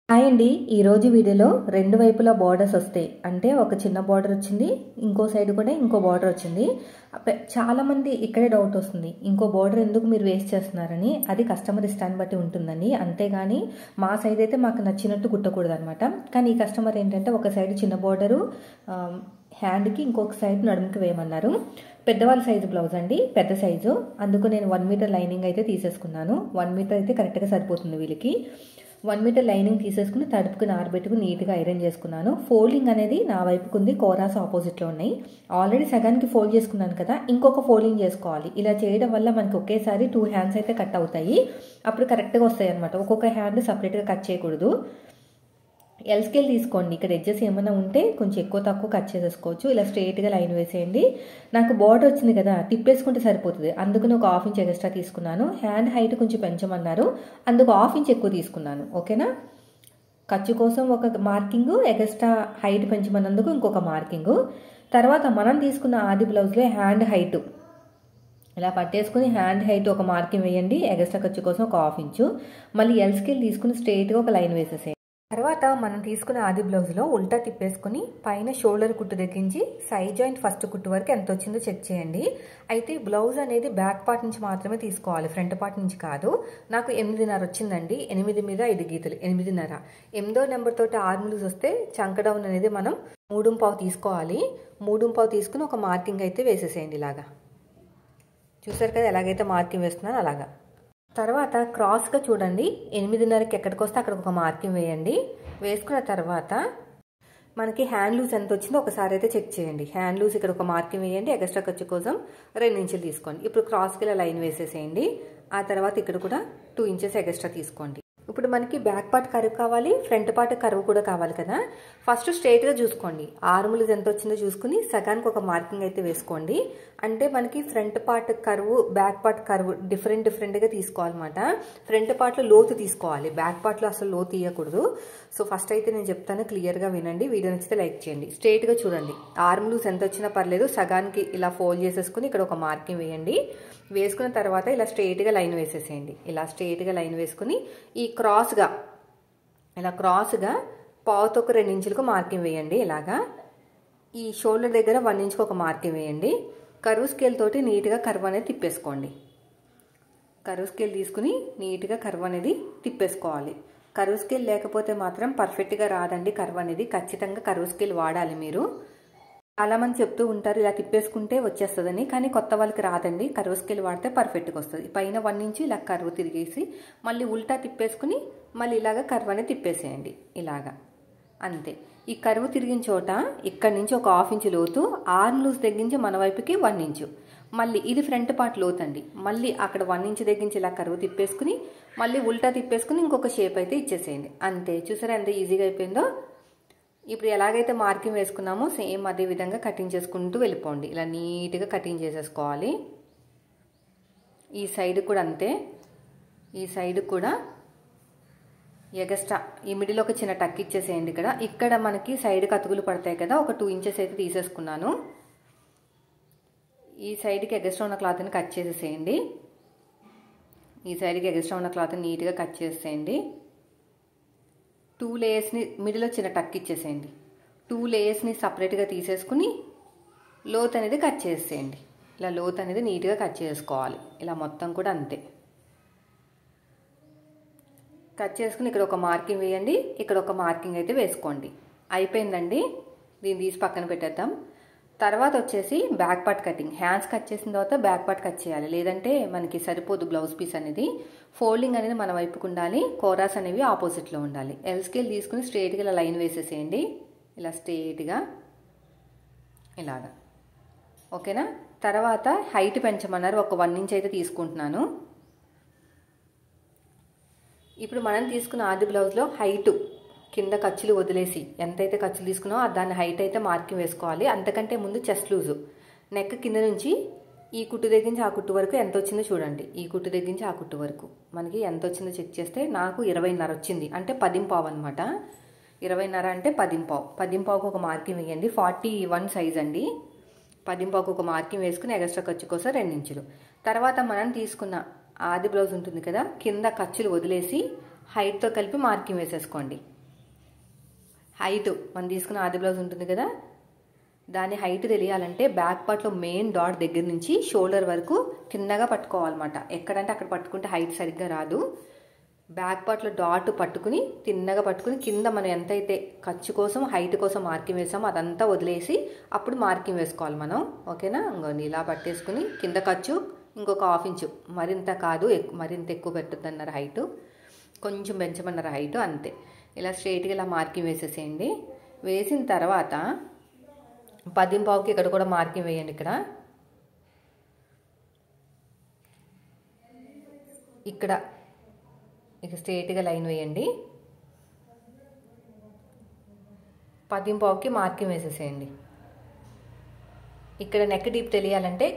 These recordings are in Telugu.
హాయ్ అండి, ఈరోజు వీడియోలో రెండు వైపులా బార్డర్స్ వస్తాయి. అంటే ఒక చిన్న బార్డర్ వచ్చింది, ఇంకో సైడ్ కూడా ఇంకో బార్డర్ వచ్చింది. చాలామంది ఇక్కడే డౌట్ వస్తుంది, ఇంకో బార్డర్ ఎందుకు మీరు వేస్ట్ చేస్తున్నారని. అది కస్టమర్ ఇష్టాన్ని బట్టి ఉంటుందండి, అంతేగాని మా సైడ్ అయితే మాకు నచ్చినట్టు కుట్టకూడదు అనమాట. కానీ ఈ కస్టమర్ ఏంటంటే ఒక సైడ్ చిన్న బార్డరు హ్యాండ్కి, ఇంకొక సైడ్ నడుముకి వేయమన్నారు. పెద్దవాళ్ళ సైజు బ్లౌజ్ అండి, పెద్ద సైజు. అందుకు నేను 1 మీటర్ లైనింగ్ అయితే తీసేసుకున్నాను. 1 మీటర్ అయితే కరెక్ట్గా సరిపోతుంది వీళ్ళకి. 1 మీటర్ లైనింగ్ తీసేసుకుని తడుపుకుని ఆరబెట్టుకుని నీట్గా ఐరన్ చేసుకున్నాను. ఫోల్డింగ్ అనేది నా వైపుకు ఉంది, కోరాస్ ఆపోజిట్లో ఉన్నాయి. ఆల్రెడీ సగానికి ఫోల్డ్ చేసుకున్నాను కదా, ఇంకొక ఫోల్డింగ్ చేసుకోవాలి. ఇలా చేయడం వల్ల మనకి ఒకేసారి 2 హ్యాండ్స్ అయితే కట్ అవుతాయి. అప్పుడు కరెక్ట్గా వస్తాయి అనమాట. ఒక్కొక్క హ్యాండ్ సపరేట్గా కట్ చేయకూడదు. ఎల్ స్కేల్ తీసుకోండి. ఇక్కడ ఎడ్జెస్ ఏమైనా ఉంటే కొంచెం ఎక్కువ తక్కువ కట్ చేసేసుకోవచ్చు. ఇలా స్ట్రైట్గా లైన్ వేసేయండి. నాకు బార్డర్ వచ్చింది కదా, తిప్పేసుకుంటే సరిపోతుంది. అందుకని ఒక 1/2 ఇంచ్ ఎక్స్ట్రా తీసుకున్నాను. హ్యాండ్ హైట్ కొంచెం పెంచమన్నారు, అందుకు 1/2 ఇంచ్ ఎక్కువ తీసుకున్నాను. ఓకేనా. ఖర్చు కోసం ఒక మార్కింగ్, ఎక్స్ట్రా హైట్ పెంచమన్నందుకు ఇంకొక మార్కింగ్. తర్వాత మనం తీసుకున్న ఆది బ్లౌజ్లో హ్యాండ్ హైట్ ఇలా పట్టేసుకుని హ్యాండ్ హైట్ ఒక మార్కింగ్ వేయండి. ఎక్స్ట్రా ఖర్చు కోసం ఒక 1/2 ఇంచు. మళ్ళీ ఎల్ స్కేల్ తీసుకుని స్ట్రైట్గా ఒక లైన్ వేసేసేయండి. తర్వాత మనం తీసుకున్న ఆది బ్లౌజ్లో ఉల్టా తిప్పేసుకుని పైన షోల్డర్ కుట్టు దగ్గరించి సైడ్ జాయింట్ ఫస్ట్ కుట్టు వరకు ఎంత వచ్చిందో చెక్ చేయండి. అయితే బ్లౌజ్ అనేది బ్యాక్ పార్ట్ నుంచి మాత్రమే తీసుకోవాలి, ఫ్రంట్ పార్ట్ నుంచి కాదు. నాకు 8.5 వచ్చిందండి. 8 మీద 5 గీతలు, 8.5. 8వ నెంబర్ తోటి ఆర్మ్లూజ్ వస్తే చంక డౌన్ అనేది మనం 3.5 తీసుకోవాలి. 3.5 తీసుకుని ఒక మార్కింగ్ అయితే వేసేసేయండి. ఇలాగా చూసారు కదా, ఎలాగైతే మార్కింగ్ వేస్తున్నారో అలాగా. తర్వాత క్రాస్గా చూడండి, 8.5కి ఎక్కడికి వస్తే అక్కడ ఒక మార్కింగ్ వేయండి. వేసుకున్న తర్వాత మనకి హ్యాండ్ లూజ్ ఎంత వచ్చిందో ఒకసారి అయితే చెక్ చేయండి. హ్యాండ్ లూజ్ ఇక్కడ ఒక మార్కింగ్ వేయండి. ఎక్స్ట్రా ఖర్చు కోసం 2 ఇంచులు తీసుకోండి. ఇప్పుడు క్రాస్కి ఇలా లైన్ వేసేసేయండి. ఆ తర్వాత ఇక్కడ కూడా 2 ఇంచెస్ ఎక్స్ట్రా తీసుకోండి. ఇప్పుడు మనకి బ్యాక్ పార్ట్ కర్వ్ కావాలి, ఫ్రంట్ పార్ట్ కర్వ్ కూడా కావాలి కదా. ఫస్ట్ స్ట్రైట్గా చూసుకోండి, ఆర్ములు ఎంత వచ్చిందో చూసుకుని సగానికి ఒక మార్కింగ్ అయితే వేసుకోండి. అంటే మనకి front part curve, back part curve డిఫరెంట్గా తీసుకోవాలన్నమాట. ఫ్రంట్ పార్ట్లో లోతు తీసుకోవాలి, బ్యాక్ పార్ట్లో అసలు లోతు తీయకూడదు. సో ఫస్ట్ అయితే నేను చెప్తాను, క్లియర్గా వినండి. వీడియో నచ్చితే లైక్ చేయండి. స్ట్రైట్గా చూడండి, ఆర్ములు ఎంత వచ్చినా పర్లేదు, సగానికి ఇలా ఫోల్డ్ చేసేసుకుని ఇక్కడ ఒక మార్కింగ్ వేయండి. వేసుకున్న తర్వాత ఇలా స్ట్రైట్గా లైన్ వేసేసేయండి. ఇలా స్ట్రైట్గా లైన్ వేసుకుని ఈ ఇలా క్రాస్గా పావుతొక్క 2 ఇంచులకు మార్కింగ్ వేయండి. ఇలాగా ఈ షోల్డర్ దగ్గర 1 ఇంచుకు ఒక మార్కింగ్ వేయండి. కర్వ్ స్కేల్ తోటి నీట్గా కర్వ్ అనేది తిప్పేసుకోండి. కర్వ్ స్కేల్ తీసుకుని నీట్గా కర్వ్ అనేది తిప్పేసుకోవాలి. కర్వ్ స్కేల్ లేకపోతే మాత్రం పర్ఫెక్ట్గా రాదండి. కర్వ్ అనేది ఖచ్చితంగా కర్వ్ స్కేల్ వాడాలి మీరు. చాలామంది చెప్తూ ఉంటారు ఇలా తిప్పేసుకుంటే వచ్చేస్తుందని, కానీ కొత్త వాళ్ళకి రాదండి. కర్వ్ స్కేల్ వాడితే పర్ఫెక్ట్గా వస్తుంది. పైన 1 ఇంచు ఇలా కర్వ్ తిరిగేసి మళ్ళీ ఉల్టా తిప్పేసుకుని మళ్ళీ ఇలాగ కర్వ్ అనేది తిప్పేసేయండి. ఇలాగా అంతే. ఈ కర్వ్ తిరిగిన చోట ఇక్కడ నుంచి ఒక 1/2 ఇంచు లోతు, ఆర్మ్ లూజ్ తగ్గించి మన వైపుకి 1 ఇంచు. మళ్ళీ ఇది ఫ్రంట్ పార్ట్ లోతు అండి. మళ్ళీ అక్కడ 1 ఇంచు తగ్గించి ఇలా కర్వ్ తిప్పేసుకుని మళ్ళీ ఉల్టా తిప్పేసుకుని ఇంకొక షేప్ అయితే ఇచ్చేసేయండి. అంతే. చూసారా ఎంత ఈజీగా అయిపోయిందో. ఇప్పుడు ఎలాగైతే మార్కింగ్ వేసుకున్నామో సేమ్ అదే విధంగా కటింగ్ చేసుకుంటూ వెళ్ళిపోండి. ఇలా నీట్గా కటింగ్ చేసేసుకోవాలి. ఈ సైడ్ కూడా అంతే. ఈ సైడ్ కూడా ఎగస్ట్రా ఈ మిడిల్ ఒక చిన్న టక్ ఇచ్చేసేయండి. ఇక్కడ మనకి సైడ్కి అతుకులు పడతాయి కదా, ఒక 2 ఇంచెస్ అయితే తీసేసుకున్నాను. ఈ సైడ్కి ఎగస్ట్రా ఉన్న క్లాత్ని కట్ చేసేసేయండి. ఈ సైడ్కి ఎగస్ట్రా ఉన్న క్లాత్ని నీట్గా కట్ చేసేయండి. 2 లేయర్స్ని మిడిల్లో చిన్న టక్ ఇచ్చేసేయండి. 2 లేయర్స్ని సపరేట్గా తీసేసుకుని లోత్ అనేది కట్ చేసేయండి. ఇలా లోత్ అనేది నీట్గా కట్ చేసుకోవాలి. ఇలా మొత్తం కూడా అంతే కట్ చేసుకుని ఇక్కడ ఒక మార్కింగ్ వేయండి. ఇక్కడ ఒక మార్కింగ్ అయితే వేసుకోండి. అయిపోయిందండి. దీన్ని తీసి పక్కన పెట్టేద్దాం. తర్వాత వచ్చేసి back part cutting. Hands cut చేసిన తర్వాత బ్యాక్ పార్ట్ కట్ చేయాలి, లేదంటే మనకి సరిపోదు బ్లౌజ్ పీస్ అనేది. ఫోల్డింగ్ అనేది మన వైపుకు ఉండాలి, కోరాస్ అనేవి ఆపోజిట్లో ఉండాలి. ఎల్ స్కేల్ తీసుకుని స్ట్రైట్గా ఇలా లైన్ వేసేసేయండి. ఇలా స్ట్రైట్గా ఇలాగా. ఓకేనా. తర్వాత హైట్ పెంచమన్నారు, ఒక 1 ఇంచ్ అయితే తీసుకుంటున్నాను. ఇప్పుడు మనం తీసుకున్న ఆది బ్లౌజ్లో హైట్ కింద ఖర్చులు వదిలేసి ఎంతైతే ఖర్చులు తీసుకున్నామో దాని హైట్ అయితే మార్కింగ్ వేసుకోవాలి. అంతకంటే ముందు చెస్ట్ లూజు, నెక్ కింద నుంచి ఈ కుట్టు దగ్గరించి ఆ కుట్టు వరకు ఎంత వచ్చిందో చూడండి. ఈ కుట్టు దగ్గరించి ఆ కుట్టు వరకు మనకి ఎంత వచ్చిందో చెక్ చేస్తే నాకు 20.5 వచ్చింది. అంటే 10.5 అనమాట. 20.5 అంటే 10.5. 10.5కు ఒక మార్కింగ్ వేయండి. 41 సైజ్ అండి. 10.5కు ఒక మార్కింగ్ వేసుకుని ఎక్స్ట్రా ఖర్చు కోసం 2 ఇంచులు. తర్వాత మనం తీసుకున్న ఆది బ్లౌజ్ ఉంటుంది కదా, కింద ఖర్చులు వదిలేసి హైట్తో కలిపి మార్కింగ్ వేసేసుకోండి. హైట్ మనం తీసుకున్న ఆది బ్లౌజ్ ఉంటుంది కదా, దాని హైట్ తెలియాలంటే బ్యాక్ పార్ట్లో మెయిన్ డాట్ దగ్గర నుంచి షోల్డర్ వరకు కిందగా పట్టుకోవాలన్నమాట. ఎక్కడంటే అక్కడ పట్టుకుంటే హైట్ సరిగ్గా రాదు. బ్యాక్ పార్ట్లో డాట్ పట్టుకుని తిన్నగా పట్టుకుని కింద మనం ఎంతైతే ఖర్చు కోసం హైట్ కోసం మార్కింగ్ వేసామో అదంతా వదిలేసి అప్పుడు మార్కింగ్ వేసుకోవాలి మనం. ఓకేనా? ఇంకోండి ఇలా పట్టేసుకుని కింద ఖర్చు ఇంకొక 1/2 ఇంచు, మరింత కాదు, మరింత ఎక్కువ పెట్టొద్దన్నారు హైటు, కొంచెం పెంచమన్నారు హైటు, అంతే. ఇలా స్ట్రైట్గా ఇలా మార్కింగ్ వేసేసేయండి. వేసిన తర్వాత 10:15కి ఇక్కడ కూడా మార్కింగ్ వేయండి. ఇక్కడ ఇక స్ట్రైట్గా లైన్ వేయండి. 10:15కి మార్కింగ్ వేసేసేయండి. ఇక్కడ నెక్ డీప్ తెలియాలంటే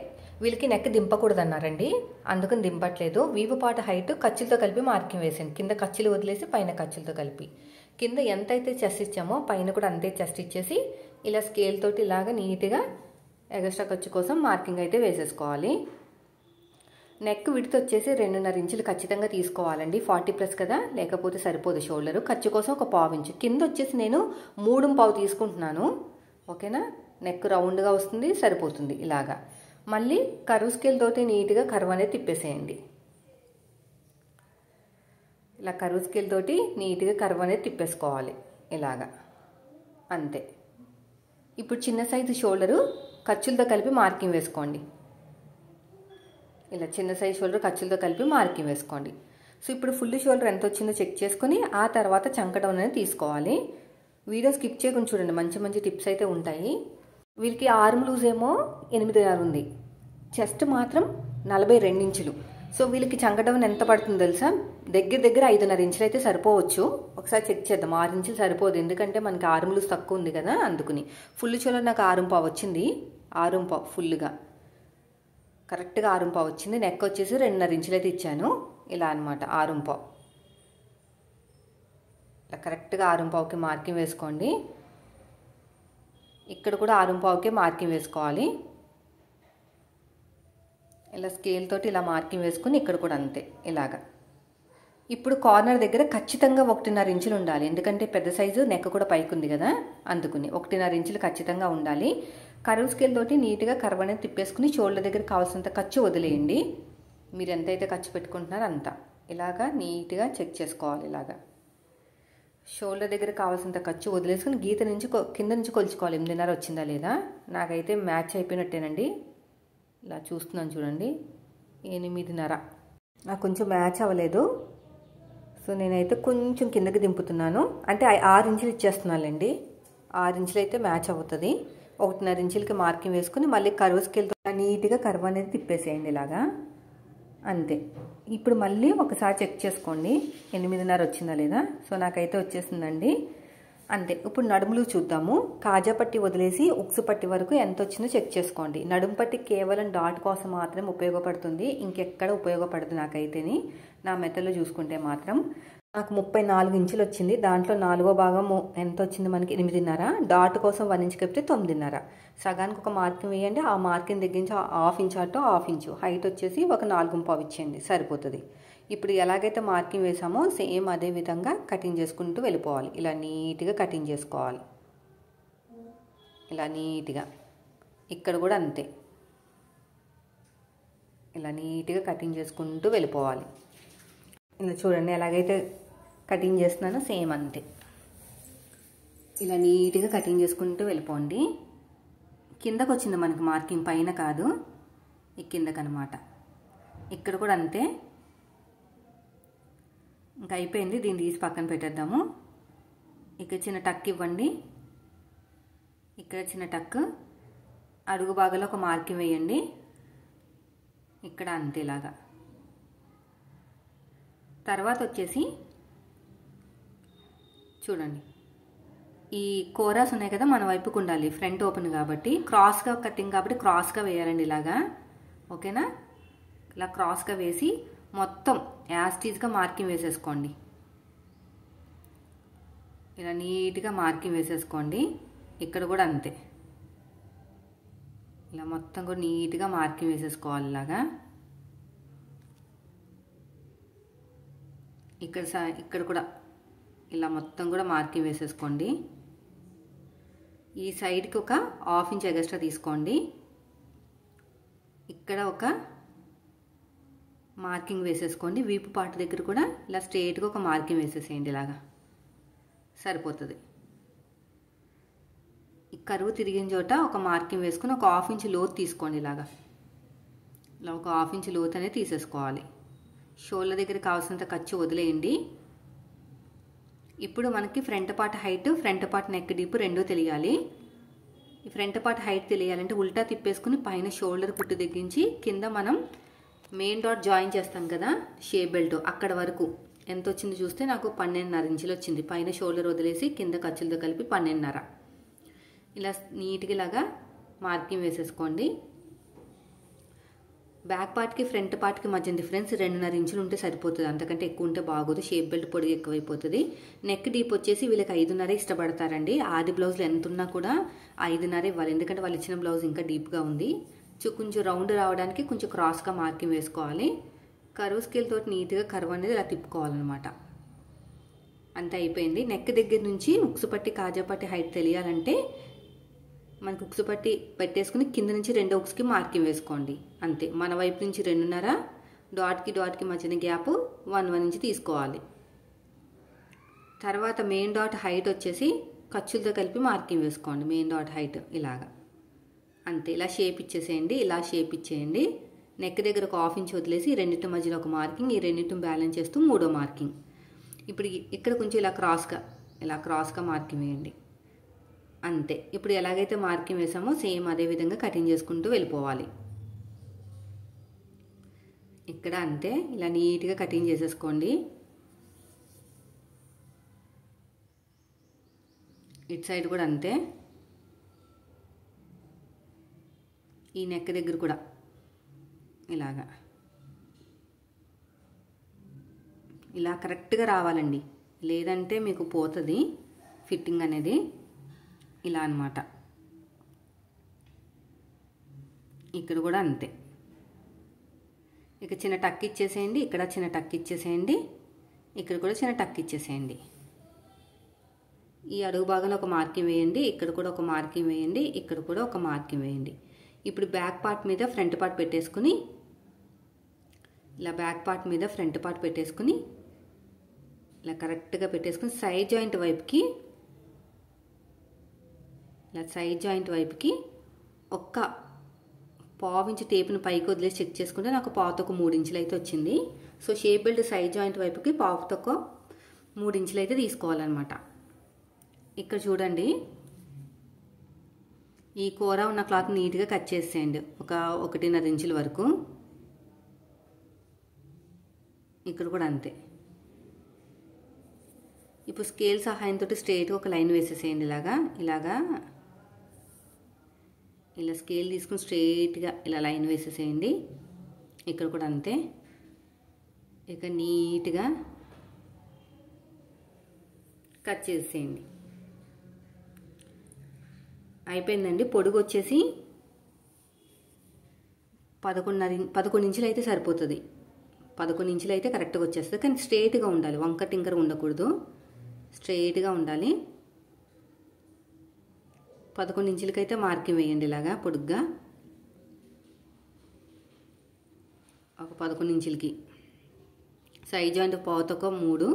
వీళ్ళకి నెక్ దింపకూడదు అన్నారండి, అందుకని దింపట్లేదు. వీపు పాట హైట్ ఖర్చులతో కలిపి మార్కింగ్ వేసేయండి. కింద ఖర్చులు వదిలేసి పైన ఖర్చులతో కలిపి కింద ఎంతైతే చెస్ట్ ఇచ్చామో పైన కూడా అంతే చెస్ట్ ఇచ్చేసి ఇలా స్కేల్ తోటి ఇలాగ నీట్గా ఎగస్ట్రా ఖర్చు కోసం మార్కింగ్ అయితే వేసేసుకోవాలి. నెక్ విడ్త్ వచ్చేసి 2.5 ఇంచులు ఖచ్చితంగా తీసుకోవాలండి. 40+ కదా, లేకపోతే సరిపోదు షోల్డరు. ఖర్చు కోసం ఒక 1/2 ఇంచు. కింద వచ్చేసి నేను 3.5 తీసుకుంటున్నాను. ఓకేనా? నెక్ రౌండ్గా వస్తుంది, సరిపోతుంది. ఇలాగా మళ్ళీ కర్వ్ స్కేల్ తోటి నీట్గా కర్వ్ అనేది తిప్పేసేయండి. ఇలా కర్వ్ స్కేల్ తోటి నీట్గా కర్వ్ అనేది తిప్పేసుకోవాలి ఇలాగా, అంతే. ఇప్పుడు చిన్న సైజు షోల్డరు ఖర్చులతో కలిపి మార్కింగ్ వేసుకోండి. ఇలా చిన్న సైజు షోల్డర్ ఖర్చులతో కలిపి మార్కింగ్ వేసుకోండి. సో ఇప్పుడు ఫుల్ షోల్డర్ ఎంత వచ్చిందో చెక్ చేసుకుని ఆ తర్వాత చంక డౌన్ అనేది తీసుకోవాలి. వీడియో స్కిప్ చేయకుండా చూడండి, మంచి మంచి టిప్స్ అయితే ఉంటాయి. వీళ్ళకి ఆర్మ్ లూజ్ ఏమో 8.5 ఉంది, చెస్ట్ మాత్రం 42 ఇంచులు. సో వీళ్ళకి చంక డౌన్ ఎంత పడుతుందో తెలుసా? దగ్గర 5.5 ఇంచులు అయితే సరిపోవచ్చు. ఒకసారి చెక్ చేద్దాం. 6 ఇంచులు సరిపోదు, ఎందుకంటే మనకి ఆర్మ్ లూజ్ తక్కువ ఉంది కదా, అందుకుని. ఫుల్ షోల్డర్ నాకు 6.5 వచ్చింది. 6.5 ఫుల్గా కరెక్ట్గా 6.5 వచ్చింది. నెక్ వచ్చేసి 2.5 ఇంచులు అయితే ఇచ్చాను. ఇలా అనమాట 6.5. ఇలా కరెక్ట్గా 6.5కి మార్కింగ్ వేసుకోండి. ఇక్కడ కూడా 6.5కి మార్కింగ్ వేసుకోవాలి. ఇలా స్కేల్ తోటి ఇలా మార్కింగ్ వేసుకుని ఇక్కడ కూడా అంతే ఇలాగా. ఇప్పుడు కార్నర్ దగ్గర ఖచ్చితంగా 1.5 ఇంచులు ఉండాలి, ఎందుకంటే పెద్ద సైజు నెక్ కూడా పైకి ఉంది కదా, అందుకుని 1.5 ఇంచులు ఖచ్చితంగా ఉండాలి. కర్వ్ స్కేల్ తోటి నీట్గా కర్వ్ అనేది తిప్పేసుకుని షోల్డర్ దగ్గర కావాల్సినంత ఖర్చు వదిలేయండి. మీరు ఎంతైతే ఖర్చు పెట్టుకుంటున్నారో అంత ఇలాగా నీట్గా చెక్ చేసుకోవాలి. ఇలాగా షోల్డర్ దగ్గర కావాల్సినంత ఖర్చు వదిలేసుకుని గీత నుంచి కింద నుంచి కొలుచుకోవాలి 8.5 వచ్చిందా లేదా. నాకైతే మ్యాచ్ అయిపోయినట్టేనండి. ఇలా చూస్తున్నాను చూడండి, 8.5. నాకు కొంచెం మ్యాచ్ అవ్వలేదు, సో నేనైతే కొంచెం కిందకి దింపుతున్నాను. అంటే 6 ఇంచులు ఇచ్చేస్తున్నానండి. 6 ఇంచులు అయితే మ్యాచ్ అవుతుంది. 1.5 ఇంచులకి మార్కింగ్ వేసుకుని మళ్ళీ కర్వ్ స్కేల్తో నీట్గా కర్వ్ అనేది తిప్పేసేయండి ఇలాగా, అంతే. ఇప్పుడు మళ్ళీ ఒకసారి చెక్ చేసుకోండి 8.5 వచ్చిందా లేదా. సో నాకైతే వచ్చేసిందండి, అంతే. ఇప్పుడు నడుములు చూద్దాము. కాజా పట్టి వదిలేసి ఉక్సు పట్టి వరకు ఎంత వచ్చిందో చెక్ చేసుకోండి. నడుము పట్టి కేవలం డాట్ కోసం మాత్రం ఉపయోగపడుతుంది, ఇంకెక్కడ ఉపయోగపడదు నాకైతేని. నా మెథడ్లో చూసుకుంటే మాత్రం నాకు 34 ఇంచులు వచ్చింది. దాంట్లో 4వ భాగం ఎంత వచ్చింది మనకి 8.5. డాట్ కోసం 1 ఇంచు కలిపితే 9.5. సగానికి ఒక మార్కింగ్ వేయండి. ఆ మార్కింగ్ దగ్గర నుంచి 1/2 ఇంచు అటు 1/2 ఇంచు హైట్ వచ్చేసి ఒక 4.5 ఇచ్చేయండి, సరిపోతుంది. ఇప్పుడు ఎలాగైతే మార్కింగ్ వేసామో సేమ్ అదే విధంగా కటింగ్ చేసుకుంటూ వెళ్ళిపోవాలి. ఇలా నీట్గా కటింగ్ చేసుకోవాలి, ఇలా నీట్గా. ఇక్కడ కూడా అంతే, ఇలా నీట్గా కటింగ్ చేసుకుంటూ వెళ్ళిపోవాలి. ఇలా చూడండి ఎలాగైతే కటింగ్ చేస్తున్నానో సేమ్ అంతే. ఇలా నీట్గా కటింగ్ చేసుకుంటూ వెళ్ళిపోండి. కిందకు వచ్చింది మనకి మార్కింగ్, పైన కాదు, ఈ కిందకనమాట. ఇక్కడ కూడా అంతే. ఇంకా అయిపోయింది, దీన్ని తీసి పక్కన పెట్టేద్దాము. ఇక్కడ చిన్న టక్ ఇవ్వండి, ఇక్కడ చిన్న టక్, అడుగు భాగంలో ఒక మార్కింగ్ వేయండి. ఇక్కడ అంతే ఇలాగా. తర్వాత వచ్చేసి చూడండి, ఈ కోరాస్ ఉన్నాయి కదా మన వైపుకు ఉండాలి, ఫ్రంట్ ఓపెన్ కాబట్టి. క్రాస్గా కటింగ్ కాబట్టి క్రాస్గా వేయాలండి ఇలాగా, ఓకేనా. ఇలా క్రాస్గా వేసి మొత్తం యాస్టీజ్గా మార్కింగ్ వేసేసుకోండి. ఇలా నీట్గా మార్కింగ్ వేసేసుకోండి. ఇక్కడ కూడా అంతే, ఇలా మొత్తం కూడా నీట్గా మార్కింగ్ వేసేసుకోవాలి ఇలాగా. ఇక్కడ కూడా ఇలా మొత్తం కూడా మార్కింగ్ వేసేసుకోండి. ఈ సైడ్కి ఒక 1/2 ఇంచ్ ఎగస్ట్రా తీసుకోండి. ఇక్కడ ఒక మార్కింగ్ వేసేసుకోండి. వీపు పార్ట్ దగ్గర కూడా ఇలా స్ట్రైట్గా ఒక మార్కింగ్ వేసేసేయండి. ఇలాగా సరిపోతుంది. ఈ కరువు తిరిగిన చోట ఒక మార్కింగ్ వేసుకుని ఒక 1/2 ఇంచ్ లోతు తీసుకోండి. ఇలా ఒక 1/2 ఇంచ్ లోతు అనేది తీసేసుకోవాలి. షోల్డర్ దగ్గర కావాల్సినంత ఖర్చు వదిలేయండి. ఇప్పుడు మనకి front part height, front part neck deep రెండూ తెలియాలి. ఈ ఫ్రంట్ పార్ట్ హైట్ తెలియాలంటే ఉల్టా తిప్పేసుకుని పైన షోల్డర్ కుట్టు దగ్గరించి కింద మనం మెయిన్ డాట్ జాయిన్ చేస్తాం కదా షేప్ బెల్ట్, అక్కడ వరకు ఎంత వచ్చింది చూస్తే నాకు 12.5 ఇంచులు వచ్చింది. పైన షోల్డర్ వదిలేసి కింద ఖర్చులతో కలిపి 12.5. ఇలా నీట్గా ఇలాగా మార్కింగ్ వేసేసుకోండి. బ్యాక్ పార్ట్కి ఫ్రంట్ పార్ట్కి మధ్య డిఫరెన్స్ 2.5 ఇంచులు ఉంటే సరిపోతుంది. అంతకంటే ఎక్కువ ఉంటే బాగోదు, షేప్ బెల్ట్ పొడిగి ఎక్కువైపోతుంది. నెక్ డీప్ వచ్చేసి వీళ్ళకి 5.5 ఇష్టపడతారండి. ఆది బ్లౌజ్లో ఎంత ఉన్నా కూడా 5.5 ఇవ్వాలి, ఎందుకంటే వాళ్ళు ఇచ్చిన బ్లౌజ్ ఇంకా డీప్గా ఉంది. కొంచెం రౌండ్ రావడానికి కొంచెం క్రాస్గా మార్కింగ్ వేసుకోవాలి. కర్వ్ స్కేల్ తోటి నీట్గా కర్వ్ అనేది ఇలా తిప్పుకోవాలన్నమాట. అంతే అయిపోయింది. నెక్ దగ్గర నుంచి ఉక్సు పట్టి కాజా పట్టి హైట్ తెలియాలంటే మనకు ఉక్సు పట్టి పెట్టేసుకుని కింద నుంచి 2 ఉక్స్కి మార్కింగ్ వేసుకోండి. అంతే. మన వైపు నుంచి 2.5, డాట్కి మధ్యన గ్యాప్ 1 ఇంచ్ తీసుకోవాలి. తర్వాత మెయిన్ డాట్ హైట్ వచ్చేసి ఖర్చులతో కలిపి మార్కింగ్ వేసుకోండి. మెయిన్ డాట్ హైట్ ఇలాగా అంతే. ఇలా షేప్ ఇచ్చేసేయండి. ఇలా షేప్ ఇచ్చేయండి. నెక్ దగ్గర ఒక 1/2 ఇంచ్ వదిలేసి రెండింటి మధ్యలో ఒక మార్కింగ్, ఈ రెండింటిని బ్యాలెన్స్ చేస్తూ 3వ మార్కింగ్. ఇప్పుడు ఇక్కడ కొంచెం ఇలా క్రాస్గా మార్కింగ్ వేయండి. అంతే. ఇప్పుడు ఎలాగైతే మార్కింగ్ వేసామో సేమ్ అదే విధంగా కటింగ్ చేసుకుంటూ వెళ్ళిపోవాలి. ఇక్కడ అంతే. ఇలా నీట్గా కటింగ్ చేసేసుకోండి. ఇటు సైడ్ కూడా అంతే. ఈ నెక్ దగ్గర కూడా ఇలాగా ఇలా కరెక్ట్గా రావాలండి, లేదంటే మీకు పోతుంది ఫిట్టింగ్ అనేది. ఇలా అన్నమాట. ఇక్కడ కూడా అంతే. ఇక చిన్న టక్ ఇచ్చేసేయండి. ఇక్కడ చిన్న టక్ ఇచ్చేసేయండి. ఇక్కడ కూడా చిన్న టక్ ఇచ్చేసేయండి. ఈ అడుగు భాగంలో ఒక మార్కింగ్ వేయండి. ఇక్కడ కూడా ఒక మార్కింగ్ వేయండి. ఇక్కడ కూడా ఒక మార్కింగ్ వేయండి. ఇప్పుడు బ్యాక్ పార్ట్ మీద ఫ్రంట్ పార్ట్ పెట్టేసుకుని ఇలా బ్యాక్ పార్ట్ మీద ఫ్రంట్ పార్ట్ పెట్టేసుకుని ఇలా కరెక్ట్గా పెట్టేసుకుని సైడ్ జాయింట్ వైపుకి ఇలా సైడ్ జాయింట్ వైపుకి ఒక్క 1/2 ఇంచ్ టేప్ను పైకి వదిలేసి చెక్ చేసుకుంటే నాకు పావుతొక్క 3 ఇంచులు అయితే వచ్చింది. So shape belt side joint వైపుకి పావుతొక్క 3 ఇంచులు అయితే తీసుకోవాలన్నమాట. ఇక్కడ చూడండి, ఈ కూర ఉన్న క్లాత్ నీట్గా కట్ చేసేయండి. ఒక 1.5 ఇంచుల వరకు. ఇక్కడ కూడా అంతే. ఇప్పుడు స్కేల్ సహాయంతో స్ట్రైట్గా ఒక లైన్ వేసేసేయండి. ఇలా స్కేల్ తీసుకుని స్ట్రైట్గా ఇలా లైన్ వేసేసేయండి. ఇక్కడ కూడా అంతే. ఇక నీట్గా కట్ చేసేయండి. అయిపోయిందండి. పొడుగు వచ్చేసి 11 ఇంచులు అయితే సరిపోతుంది. 11 ఇంచులు అయితే కరెక్ట్గా వచ్చేస్తుంది. కానీ స్ట్రైట్గా ఉండాలి, వంకర టింకర ఉండకూడదు, స్ట్రైట్గా ఉండాలి. 11 ఇంచులకైతే మార్కింగ్ వేయండి. ఇలాగా పొడుగ్గా ఒక 11 ఇంచులకి సైడ్ జాయింట్ పావుతొక్క 3.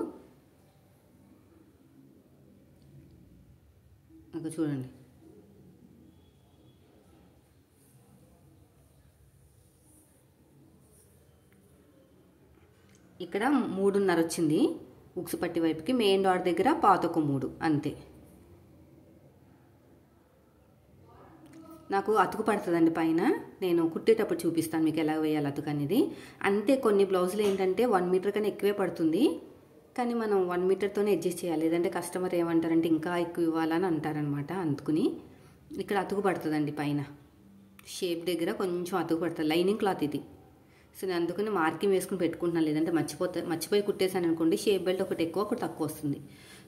ఇంకా చూడండి, ఇక్కడ 3.5 వచ్చింది ఉక్సు పట్టి వైపుకి. మెయిన్ డాట్ దగ్గర పావుతొక్క 3 అంతే. నాకు అతుకు పడుతుందండి పైన, నేను కుట్టేటప్పుడు చూపిస్తాను మీకు ఎలా వేయాలి అతుకు అనేది. అంతే. కొన్ని బ్లౌజులు ఏంటంటే 1 మీటర్ కన్నా ఎక్కువే పడుతుంది, కానీ మనం 1 మీటర్తోనే అడ్జస్ట్ చేయాలి. లేదంటే కస్టమర్ ఏమంటారంటే ఇంకా ఎక్కువ ఇవ్వాలని అంటారనమాట. అందుకుని ఇక్కడ అతుకు పడుతుందండి పైన షేప్ దగ్గర కొంచెం అతుకు పడుతుంది. లైనింగ్ క్లాత్ ఇది. సో నేను అందుకని మార్కింగ్ వేసుకుని పెట్టుకుంటున్నాను, లేదంటే మర్చిపోయి కుట్టేసాను అనుకోండి షేప్ బెల్ట్ ఒకటి ఎక్కువ ఒకటి తక్కువ వస్తుంది.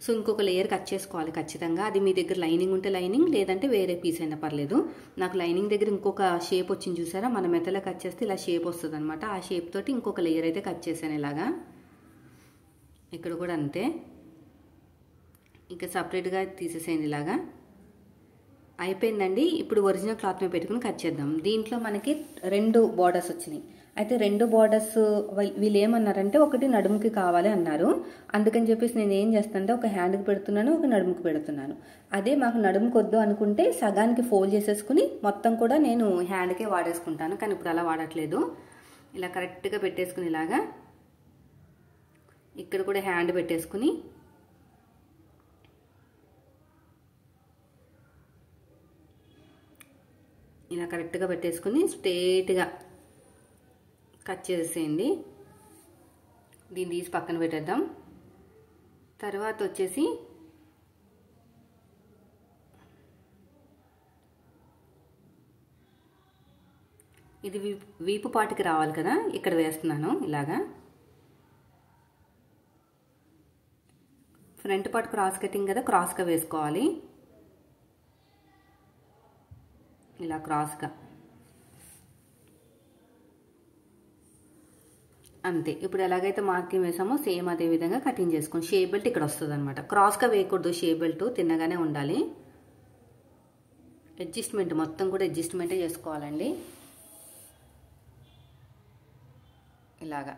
సో ఇంకొక లేయర్ కట్ చేసుకోవాలి ఖచ్చితంగా. అది మీ దగ్గర లైనింగ్ ఉంటే లైనింగ్, లేదంటే వేరే పీస్ అయినా పర్లేదు. నాకు లైనింగ్ దగ్గర ఇంకొక షేప్ వచ్చింది చూసారా, మన మెత్తలో కట్ చేస్తే ఇలా షేప్ వస్తుంది అనమాట. ఆ షేప్ తోటి ఇంకొక లేయర్ అయితే కట్ చేశాను ఇలాగా. ఇక్కడ కూడా అంతే. ఇంకా సపరేట్గా తీసేసేయండి ఇలాగా. అయిపోయిందండి. ఇప్పుడు ఒరిజినల్ క్లాత్ మీద పెట్టుకుని కట్ చేద్దాం. దీంట్లో మనకి 2 బార్డర్స్ వచ్చినాయి. అయితే 2 బార్డర్స్ వీళ్ళు ఏమన్నారంటే ఒకటి నడుముకి కావాలి అన్నారు. అందుకని చెప్పేసి నేను ఏం చేస్తానంటే ఒక హ్యాండ్కి పెడుతున్నాను, ఒక నడుముకి పెడుతున్నాను. అదే మాకు నడుముకి వద్దు అనుకుంటే సగానికి ఫోల్డ్ చేసేసుకుని మొత్తం కూడా నేను హ్యాండ్కే వాడేసుకుంటాను. కానీ ఇప్పుడు అలా వాడట్లేదు. ఇలా కరెక్ట్గా పెట్టేసుకుని ఇలాగా ఇక్కడ కూడా హ్యాండ్ పెట్టేసుకుని ఇలా కరెక్ట్గా పెట్టేసుకుని స్ట్రేట్గా కట్ చేసేయండి. దీన్ని తీసి పక్కన పెట్టేద్దాం. తర్వాత వచ్చేసి ఇది వీపు పాటికి రావాలి కదా, ఇక్కడ వేస్తున్నాను. ఇలాగా ఫ్రంట్ పార్ట్ క్రాస్ కటింగ్ కదా, క్రాస్గా వేసుకోవాలి. ఇలా క్రాస్గా అంతే. ఇప్పుడు ఎలాగైతే మార్కింగ్ వేసామో సేమ్ అదే విధంగా కటింగ్ చేసుకోండి. షేప్ బెల్ట్ ఇక్కడ వస్తుంది అనమాట. క్రాస్గా వేయకూడదు, షేప్ బెల్ట్ తిన్నగానే ఉండాలి. అడ్జస్ట్మెంట్ మొత్తం కూడా అడ్జస్ట్మెంటే చేసుకోవాలండి. ఇలాగా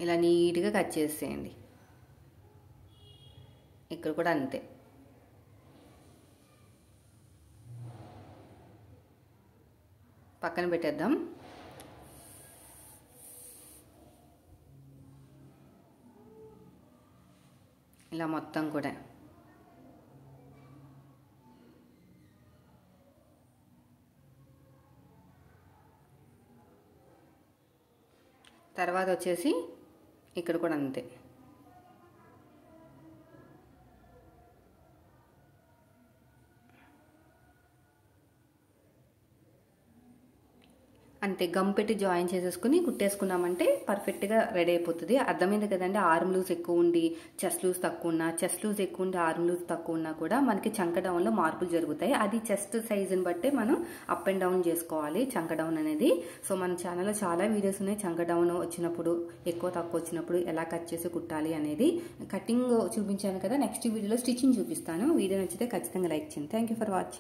ఇలా నీట్గా కట్ చేసేయండి. ఇక్కడ కూడా అంతే. పక్కన పెట్టేద్దాం. ఇలా మొత్తం కూడా తర్వాత వచ్చేసి ఇక్కడ కూడా అంతే. అంతే గమ్ పెట్టి జాయిన్ చేసేసుకుని కుట్టేసుకున్నామంటే పర్ఫెక్ట్గా రెడీ అయిపోతుంది. అర్థమైంది కదండి. ఆర్మ్ లూజ్ ఎక్కువ ఉండి చెస్ట్ లూజ్ తక్కువ ఉన్నా, చెస్ట్ లూజ్ ఎక్కువ ఉండి ఆర్మ్ లూజ్ తక్కువ ఉన్నా కూడా మనకి చంక డౌన్లో మార్పులు జరుగుతాయి. అది చెస్ట్ సైజుని బట్టే మనం అప్ అండ్ డౌన్ చేసుకోవాలి చంక డౌన్ అనేది. సో మన ఛానల్లో చాలా వీడియోస్ ఉన్నాయి. చంక డౌన్ వచ్చినప్పుడు, ఎక్కువ తక్కువ వచ్చినప్పుడు ఎలా కట్ చేసి కుట్టాలి అనేది. కటింగ్ చూపించాను కదా, నెక్స్ట్ వీడియోలో స్టిచ్చింగ్ చూపిస్తాను. వీడియో నచ్చితే ఖచ్చితంగా లైక్ చేయండి. Thank you for watching.